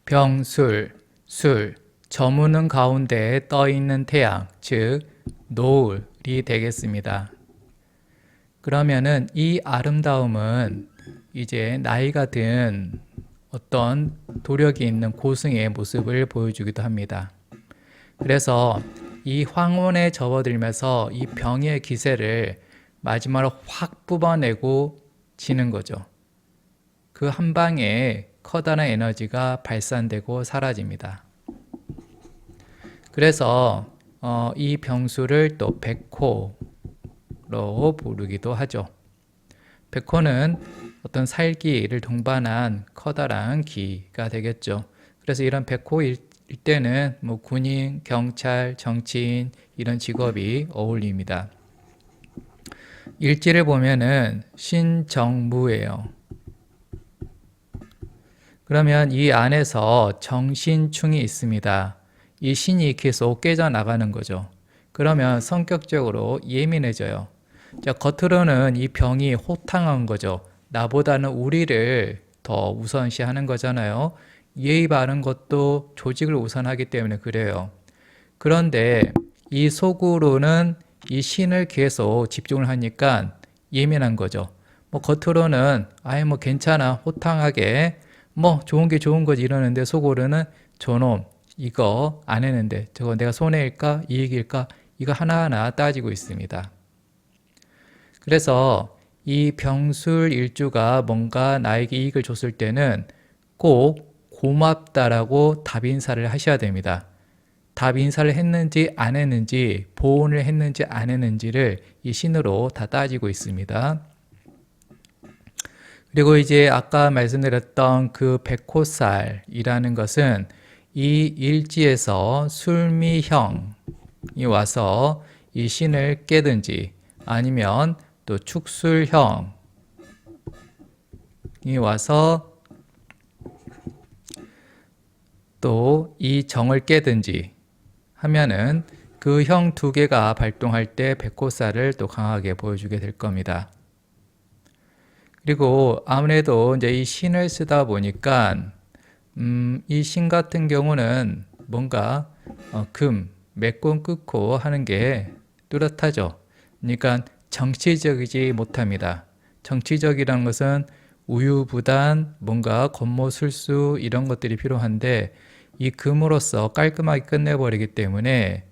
병술, 술, 저무는 가운데에 떠 있는 태양, 즉 노을이 되겠습니다. 그러면은 이 아름다움은 이제 나이가 든 어떤 도력이 있는 고승의 모습을 보여주기도 합니다. 그래서 이 황혼에 접어들면서 이 병의 기세를 마지막으로 확 뽑아내고 지는 거죠. 그 한 방에 커다란 에너지가 발산되고 사라집니다. 그래서 이 병수를 또 백호로 부르기도 하죠. 백호는 어떤 살기를 동반한 커다란 기가 되겠죠. 그래서 이런 백호일 때는 뭐 군인, 경찰, 정치인 이런 직업이 어울립니다. 일지를 보면은 신정무예요. 그러면 이 안에서 정신충이 있습니다. 이 신이 계속 깨져나가는 거죠. 그러면 성격적으로 예민해져요. 자, 겉으로는 이 병이 호탕한 거죠. 나보다는 우리를 더 우선시하는 거잖아요. 예의 바른 것도 조직을 우선하기 때문에 그래요. 그런데 이 속으로는 이 신을 계속 집중을 하니까 예민한 거죠. 뭐 겉으로는 아예 뭐 괜찮아 호탕하게 뭐 좋은 게 좋은 거지 이러는데 속으로는 저놈 이거 안 했는데 저거 내가 손해일까 이익일까 이거 하나하나 따지고 있습니다. 그래서 이 병술 일주가 뭔가 나에게 이익을 줬을 때는 꼭 고맙다라고 답인사를 하셔야 됩니다. 답인사를 했는지 안 했는지 보온을 했는지 안 했는지를 이 신으로 다 따지고 있습니다. 그리고 이제 아까 말씀드렸던 그 백호살이라는 것은 이 일지에서 술미형이 와서 이 신을 깨든지 아니면 또 축술형이 와서 또 이 정을 깨든지 하면은 그 형 두 개가 발동할 때 백호살을 또 강하게 보여주게 될 겁니다. 그리고 아무래도 이제 이 신을 쓰다 보니까 이 신 같은 경우는 뭔가 매권 끊고 하는 게 뚜렷하죠. 그러니까 정치적이지 못합니다. 정치적이라는 것은 우유부단 뭔가 권모술수 이런 것들이 필요한데 이 금으로써 깔끔하게 끝내버리기 때문에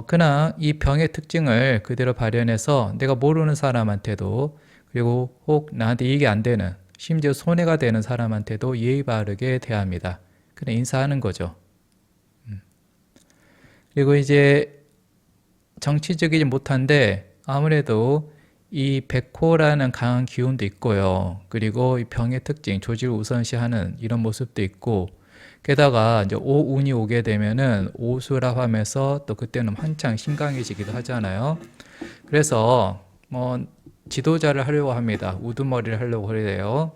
그냥 이 병의 특징을 그대로 발현해서 내가 모르는 사람한테도 그리고 혹 나한테 이익이 안 되는 심지어 손해가 되는 사람한테도 예의 바르게 대합니다. 그냥 인사하는 거죠. 그리고 이제 정치적이지 못한데 아무래도 이 백호라는 강한 기운도 있고요. 그리고 이 병의 특징, 조직을 우선시하는 이런 모습도 있고 게다가 이제 오운이 오게 되면은 오수라 하면서 또 그때는 한창 심강해지기도 하잖아요. 그래서 뭐 지도자를 하려고 합니다. 우두머리를 하려고 그래요.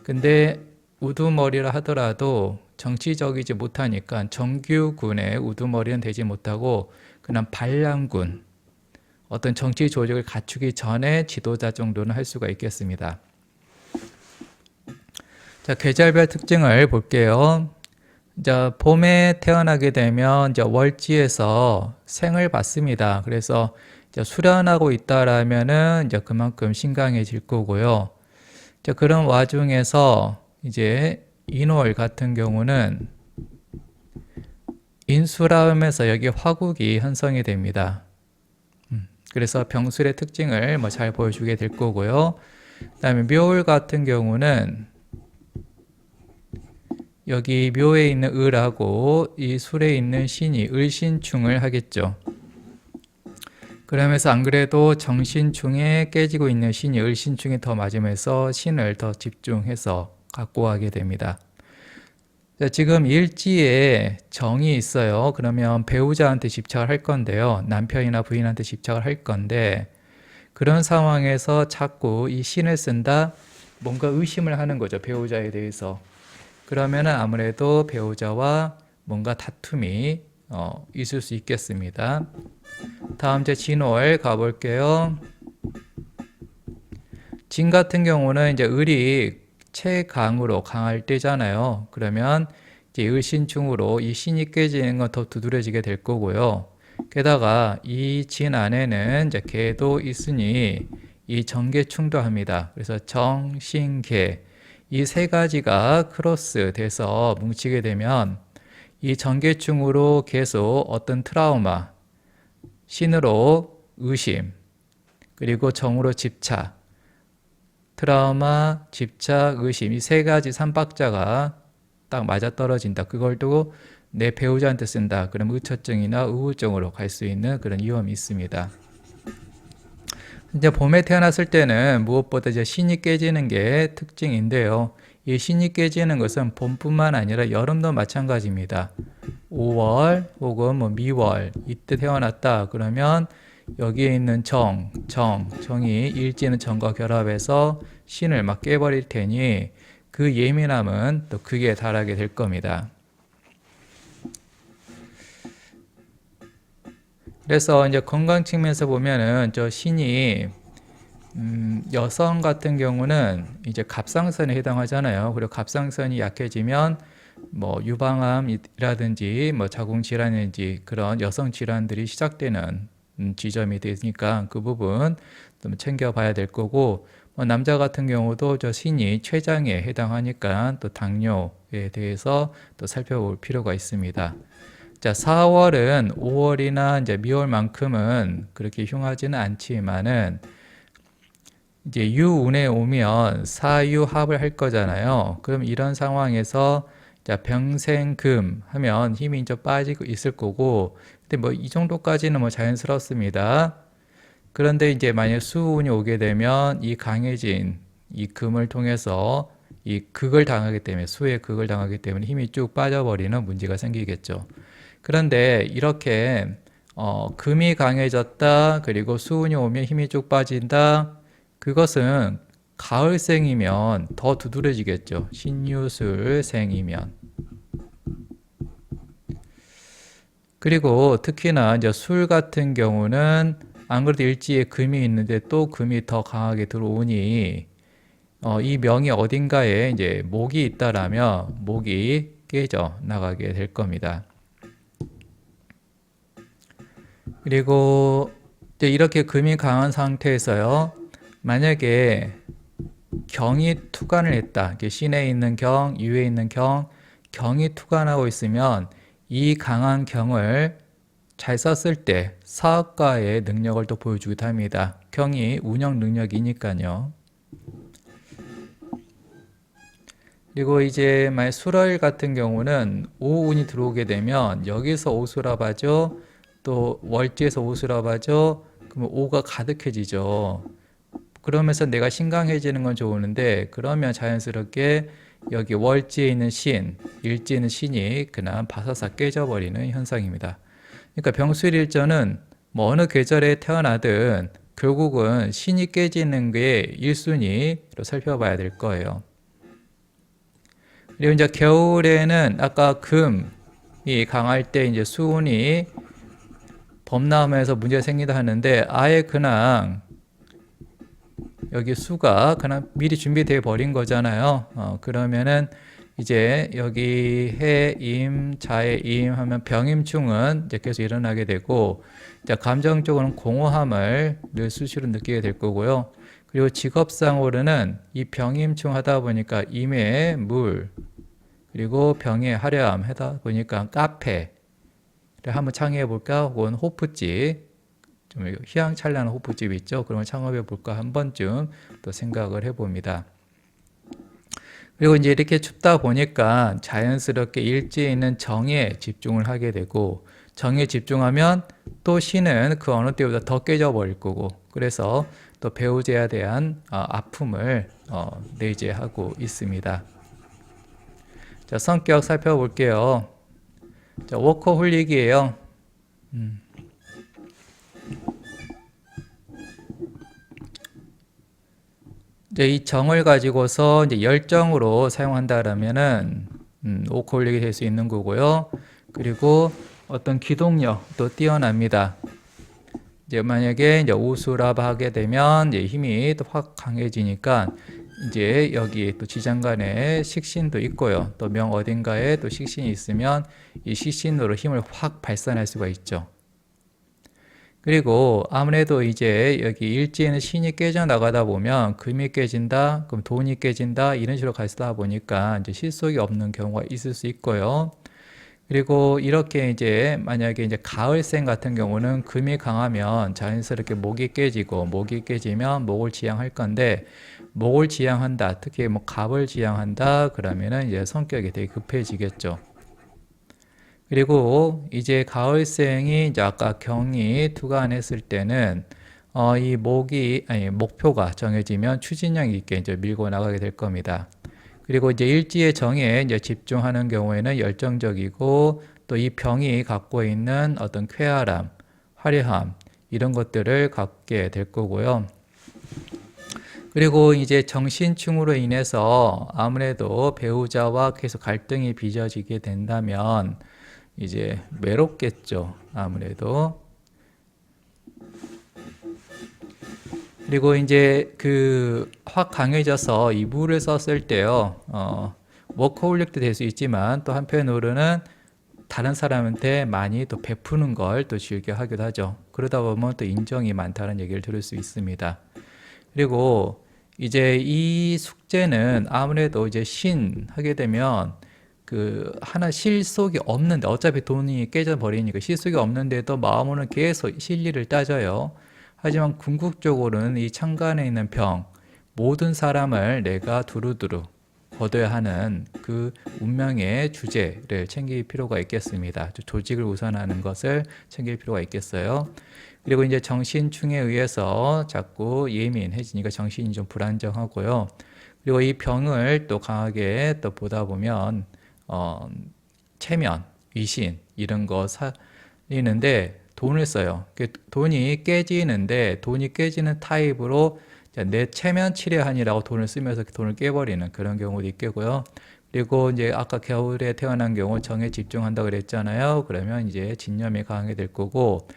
근데 우두머리를 하더라도 정치적이지 못하니까 정규군의 우두머리는 되지 못하고 그냥 반란군, 어떤 정치 조직을 갖추기 전에 지도자 정도는 할 수가 있겠습니다. 자, 계절별 특징을 볼게요. 이제 봄에 태어나게 되면 이제 월지에서 생을 받습니다. 그래서 이제 수련하고 있다라면은 이제 그만큼 신강해질 거고요. 이제 그런 와중에서 이제 인월 같은 경우는 인수라움에서 여기 화국이 형성이 됩니다. 그래서 병술의 특징을 뭐 잘 보여주게 될 거고요. 그다음에 묘월 같은 경우는 여기 묘에 있는 을하고 이 술에 있는 신이 을신충을 하겠죠. 그러면서 안 그래도 정신충에 깨지고 있는 신이 을신충에 더 맞으면서 신을 더 집중해서 갖고 가게 됩니다. 자, 지금 일지에 정이 있어요. 그러면 배우자한테 집착을 할 건데요. 남편이나 부인한테 집착을 할 건데 그런 상황에서 자꾸 이 신을 쓴다 뭔가 의심을 하는 거죠. 배우자에 대해서. 그러면은 아무래도 배우자와 뭔가 다툼이 있을 수 있겠습니다. 다음 제 진월 가볼게요. 진 같은 경우는 이제 을이 최강으로 강할 때잖아요. 그러면 이제 을신충으로 이 신이 깨지는 건 더 두드러지게 될 거고요. 게다가 이 진 안에는 이제 개도 있으니 이 정계충도 합니다. 그래서 정신계 이 세 가지가 크로스 돼서 뭉치게 되면 이 정계충으로 계속 어떤 트라우마, 신으로 의심, 그리고 정으로 집착, 트라우마, 집착, 의심 이 세 가지 삼박자가 딱 맞아떨어진다. 그걸 두고 내 배우자한테 쓴다. 그럼 의처증이나 우울증으로 갈 수 있는 그런 위험이 있습니다. 이제 봄에 태어났을 때는 무엇보다 이제 신이 깨지는 게 특징인데요. 이 신이 깨지는 것은 봄뿐만 아니라 여름도 마찬가지입니다. 5월 혹은 뭐 미월 이때 태어났다 그러면 여기에 있는 정이 일지는 정과 결합해서 신을 막 깨버릴 테니 그 예민함은 또 극에 달하게 될 겁니다. 그래서 이제 건강 측면에서 보면은 저 신이 여성 같은 경우는 이제 갑상선에 해당하잖아요. 그리고 갑상선이 약해지면 뭐 유방암이라든지 뭐 자궁질환이든지 그런 여성 질환들이 시작되는 지점이 되니까 그 부분 좀 챙겨봐야 될 거고, 뭐 남자 같은 경우도 저 신이 췌장에 해당하니까 또 당뇨에 대해서 또 살펴볼 필요가 있습니다. 자, 4월은 5월이나 이제 미월만큼은 그렇게 흉하지는 않지만은 이제 유운에 오면 사유합을 할 거잖아요. 그럼 이런 상황에서 자, 병생금 하면 힘이 좀 빠지고 있을 거고, 근데 뭐 이 정도까지는 뭐 자연스럽습니다. 그런데 이제 만약 수운이 오게 되면 이 강해진 이 금을 통해서 이 극을 당하기 때문에 수의 극을 당하기 때문에 힘이 쭉 빠져버리는 문제가 생기겠죠. 그런데 이렇게 금이 강해졌다 그리고 수운이 오면 힘이 쭉 빠진다 그것은 가을생이면 더 두드러지겠죠. 신유술생이면. 그리고 특히나 이제 술 같은 경우는 안 그래도 일지에 금이 있는데 또 금이 더 강하게 들어오니 이 명이 어딘가에 이제 목이 있다라면 목이 깨져 나가게 될 겁니다. 그리고 이제 이렇게 금이 강한 상태에서요. 만약에 경이 투관을 했다. 신에 있는 경, 유에 있는 경이 투관하고 있으면 이 강한 경을 잘 썼을 때 사업가의 능력을 또 보여주기도 합니다. 경이 운영 능력이니까요. 그리고 이제 만약 술월 같은 경우는 오운이 들어오게 되면 여기서 오수랍하죠. 또 월지에서 오수랍하죠. 그러면 오가 가득해지죠. 그러면서 내가 신강해지는 건 좋은데 그러면 자연스럽게 여기 월지에 있는 신, 일지에 있는 신이 그냥 바사삭 깨져버리는 현상입니다. 그러니까 병술일전은 뭐 어느 계절에 태어나든 결국은 신이 깨지는 게 1순위로 살펴봐야 될 거예요. 그리고 이제 겨울에는 아까 금이 강할 때 이제 수운이 범람해서 문제가 생기다 하는데 아예 그냥 여기 수가 그냥 미리 준비되어 버린 거잖아요. 그러면은 이제 여기 해임, 자해임 하면 병임충은 이제 계속 일어나게 되고, 이제 감정적으로는 공허함을 늘 수시로 느끼게 될 거고요. 그리고 직업상으로는 이 병임충 하다 보니까 임의 물, 그리고 병의 화려함 하다 보니까 카페를 한번 창의해 볼까? 혹은 호프집, 좀 휘황찬란한 호프집 있죠? 그런 걸 창업해 볼까 한 번쯤 또 생각을 해봅니다. 그리고 이제 이렇게 춥다 보니까 자연스럽게 일지에 있는 정에 집중을 하게 되고, 정에 집중하면 또 신은 그 어느 때보다 더 깨져 버릴 거고, 그래서 또 배우자에 대한 아픔을 내재하고 있습니다. 자, 성격 살펴볼게요. 자, 워커홀릭이에요. 이제 이 정을 가지고서 이제 열정으로 사용한다라면은 워커홀릭이 될 수 있는 거고요. 그리고 어떤 기동력도 뛰어납니다. 이제 만약에 이제 오수랍 하게 되면 이제 힘이 또 확 강해지니까 이제 여기 또 지장간에 식신도 있고요. 또 명 어딘가에 또 식신이 있으면 이 식신으로 힘을 확 발산할 수가 있죠. 그리고 아무래도 이제 여기 일지에는 신이 깨져 나가다 보면 금이 깨진다, 그럼 돈이 깨진다, 이런 식으로 가다 보니까 이제 실속이 없는 경우가 있을 수 있고요. 그리고 이렇게 이제 만약에 이제 가을생 같은 경우는 금이 강하면 자연스럽게 목이 깨지고, 목이 깨지면 목을 지향할 건데, 목을 지향한다, 특히 뭐 갑을 지향한다 그러면은 이제 성격이 되게 급해지겠죠. 그리고 이제 가을생이 이제 아까 경이 투간했을 때는 이 목표가 정해지면 추진력 있게 이제 밀고 나가게 될 겁니다. 그리고 이제 일지의 정에 이제 집중하는 경우에는 열정적이고, 또 이 병이 갖고 있는 어떤 쾌활함, 화려함, 이런 것들을 갖게 될 거고요. 그리고 이제 정신충으로 인해서 아무래도 배우자와 계속 갈등이 빚어지게 된다면 이제 외롭겠죠, 아무래도. 그리고 이제 그 확 강해져서 이 물을 썼을 때요, 워커홀릭도 될 수 있지만 또 한편으로는 다른 사람한테 많이 또 베푸는 걸 또 즐겨 하기도 하죠. 그러다 보면 또 인정이 많다는 얘기를 들을 수 있습니다. 그리고 이제 이 숙제는 아무래도 이제 신 하게 되면 그 하나 실속이 없는데, 어차피 돈이 깨져 버리니까 실속이 없는데도 마음으로는 계속 실리를 따져요. 하지만 궁극적으로는 이 창간에 있는 병, 모든 사람을 내가 두루두루 거둬야 하는 그 운명의 주제를 챙길 필요가 있겠습니다. 조직을 우선하는 것을 챙길 필요가 있겠어요. 그리고 이제 정신충에 의해서 자꾸 예민해지니까 정신이 좀 불안정하고요. 그리고 이 병을 또 강하게 또 보다 보면 체면, 위신 이런 거 살리는데 돈을 써요. 돈이 깨지는데, 돈이 깨지는 타입으로 내 체면 치료하니라고 돈을 쓰면서 돈을 깨버리는 그런 경우도 있겠고요. 그리고 이제 아까 겨울에 태어난 경우 정에 집중한다 그랬잖아요. 그러면 이제 진념이 강하게 될 거고,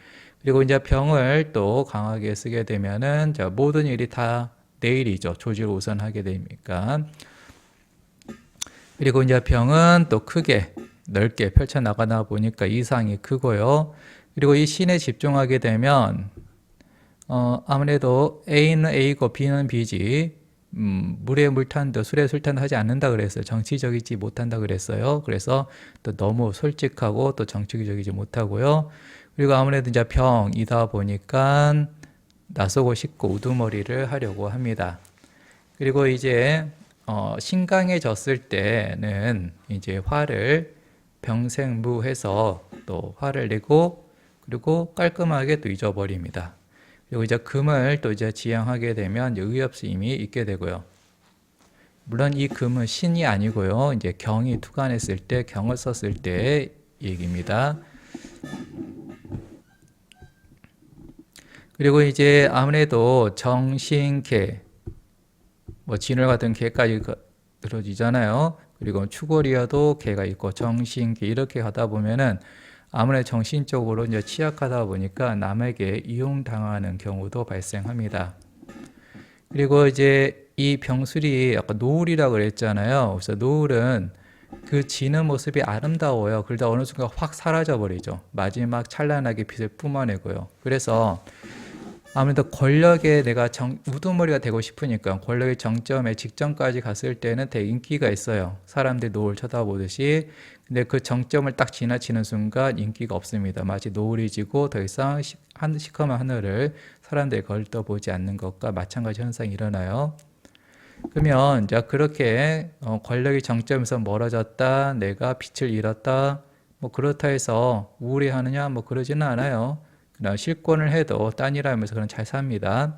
그리고 이제 병을 또 강하게 쓰게 되면은 모든 일이 다 내일이죠. 조직을 우선하게 되니까. 그리고 이제 병은 또 크게 넓게 펼쳐 나가다 보니까 이상이 크고요. 그리고 이 신에 집중하게 되면 아무래도 A는 A고 B는 B지, 물에 물 탄다, 술에 술 탄다 하지 않는다 그랬어요. 정치적이지 못한다 그랬어요. 그래서 또 너무 솔직하고 또 정치적이지 못하고요. 그리고 아무래도 이제 병이다 보니까 나서고 싶고 우두머리를 하려고 합니다. 그리고 이제 신강해졌을 때는 이제 화를 병생무해서 또 화를 내고, 그리고 깔끔하게 또 잊어버립니다. 그리고 이제 금을 또 이제 지향하게 되면 이제 의협심이 있게 되고요. 물론 이 금은 신이 아니고요. 이제 경이 투간했을 때, 경을 썼을 때 얘기입니다. 그리고 이제 아무래도 정신계, 뭐 진월 같은 개까지 들어지잖아요. 그리고 추골이어도 개가 있고 정신계 이렇게 가다 보면은 아무래도 정신적으로 이제 취약하다 보니까 남에게 이용당하는 경우도 발생합니다. 그리고 이제 이 병술이 아까 노을이라고 그랬잖아요. 그래서 노을은 그 지는 모습이 아름다워요. 그러다 어느 순간 확 사라져 버리죠. 마지막 찬란하게 빛을 뿜어내고요. 그래서 아무래도 권력에 내가 우두머리가 되고 싶으니까 권력의 정점에 직전까지 갔을 때는 되게 인기가 있어요. 사람들이 노을 쳐다보듯이. 근데 그 정점을 딱 지나치는 순간 인기가 없습니다. 마치 노을이 지고 더 이상 시커먼 하늘을 사람들이 걸떠보지 않는 것과 마찬가지 현상이 일어나요. 그러면 이제 그렇게 권력의 정점에서 멀어졌다, 내가 빛을 잃었다, 뭐 그렇다 해서 우울해하느냐, 뭐 그러지는 않아요. 실권을 해도 딴일하면서 그런 잘 삽니다.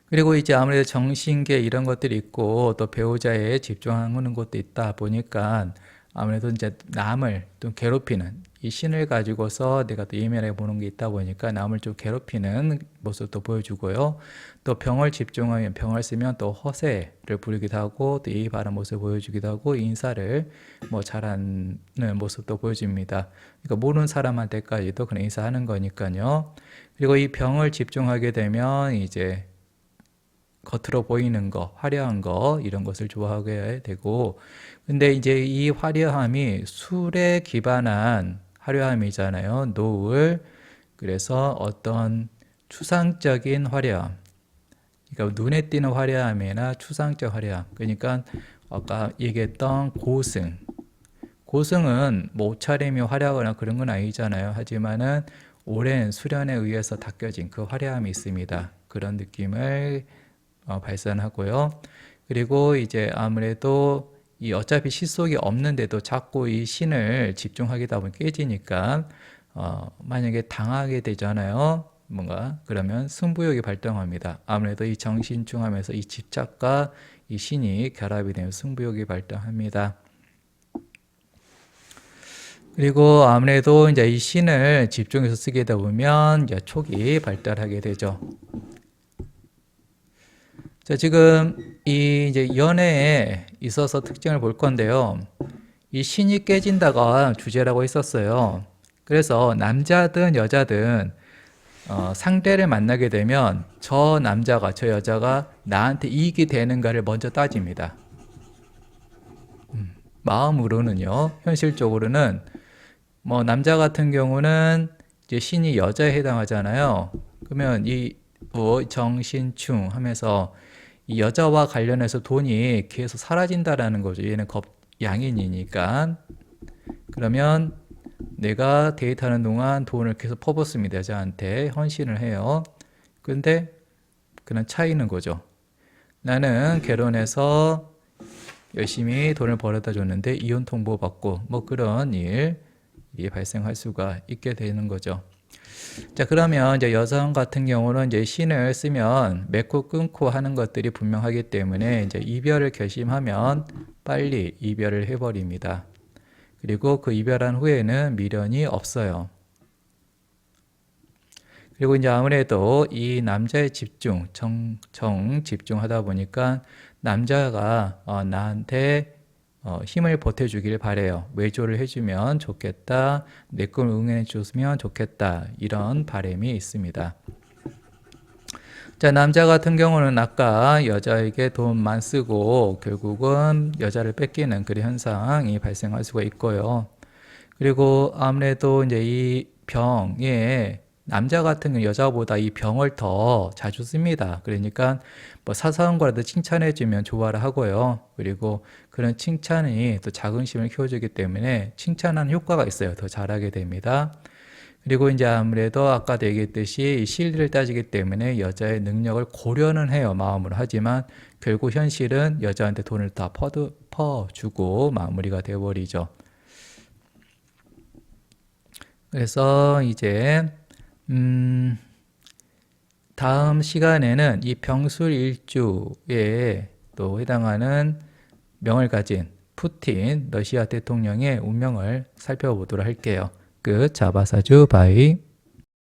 그리고 이제 아무래도 정신계 이런 것들이 있고 또 배우자에 집중하는 것도 있다 보니까 아무래도 이제 남을 좀 괴롭히는 이 신을 가지고서 내가 또 예민하게 보는 게 있다 보니까 남을 좀 괴롭히는 모습도 보여주고요. 또 병을 집중하면, 병을 쓰면 또 허세를 부리기도 하고 또 예의 바른 모습을 보여주기도 하고 인사를 뭐 잘하는 모습도 보여줍니다. 그러니까 모르는 사람한테까지도 그냥 인사하는 거니까요. 그리고 이 병을 집중하게 되면 이제 겉으로 보이는 거, 화려한 거 이런 것을 좋아하게 되고 근데 이제 이 화려함이 술에 기반한 화려함이잖아요. 노을 그래서 어떤 추상적인 화려함 그러니까 눈에 띄는 화려함이나 추상적 화려함 그러니까 아까 얘기했던 고승은 뭐 옷차림이 화려하거나 그런 건 아니잖아요. 하지만은 오랜 수련에 의해서 닦여진 그 화려함이 있습니다. 그런 느낌을 발산하고요. 그리고 이제 아무래도 이 어차피 시 속이 없는데도 자꾸 이 신을 집중하게다 보면 깨지니까 만약에 당하게 되잖아요. 뭔가 그러면 승부욕이 발동합니다. 아무래도 이 정신충하면서 이 집착과 이 신이 결합이 되면 승부욕이 발동합니다. 그리고 아무래도 이제 이 신을 집중해서 쓰게 되다 보면 이제 촉이 발달하게 되죠. 자, 지금 이 이제 연애에 있어서 특징을 볼 건데요. 이 신이 깨진다가 주제라고 했었어요. 그래서 남자든 여자든 상대를 만나게 되면 저 남자가 저 여자가 나한테 이익이 되는가를 먼저 따집니다. 마음으로는요. 현실적으로는 뭐 남자 같은 경우는 이제 신이 여자에 해당하잖아요. 그러면 이 정신충 하면서 이 여자와 관련해서 돈이 계속 사라진다라는 거죠. 얘는 양인이니까. 그러면 내가 데이트하는 동안 돈을 계속 퍼붓습니다. 여자한테 헌신을 해요. 근데 그런 차이는 거죠. 나는 결혼해서 열심히 돈을 벌어다 줬는데 이혼 통보 받고 뭐 그런 일이 발생할 수가 있게 되는 거죠. 자, 그러면 이제 여성 같은 경우는 이제 신을 쓰면 맺고 끊고 하는 것들이 분명하기 때문에 이제 이별을 결심하면 빨리 이별을 해버립니다. 그리고 그 이별한 후에는 미련이 없어요. 그리고 이제 아무래도 이 남자의 집중, 집중하다 보니까 남자가 나한테 힘을 보태주길 바래요. 외조를 해주면 좋겠다. 내 꿈을 응원해 줬으면 좋겠다. 이런 바람이 있습니다. 자, 남자 같은 경우는 아까 여자에게 돈만 쓰고 결국은 여자를 뺏기는 그런 현상이 발생할 수가 있고요. 그리고 아무래도 이제 이 병에 남자 같은 경우 여자보다 이 병을 더 자주 씁니다. 그러니까 뭐 사소한 거라도 칭찬해주면 좋아를 하고요. 그리고 그런 칭찬이 또 자긍심을 키워주기 때문에 칭찬하는 효과가 있어요. 더 잘하게 됩니다. 그리고 이제 아무래도 아까도 얘기했듯이 실리를 따지기 때문에 여자의 능력을 고려는 해요. 마음으로. 하지만 결국 현실은 여자한테 돈을 다 퍼주고 마무리가 되어버리죠. 그래서 이제 다음 시간에는 이 병술일주에 또 해당하는 명을 가진 푸틴 러시아 대통령의 운명을 살펴보도록 할게요. 끝. 자바사주 바이.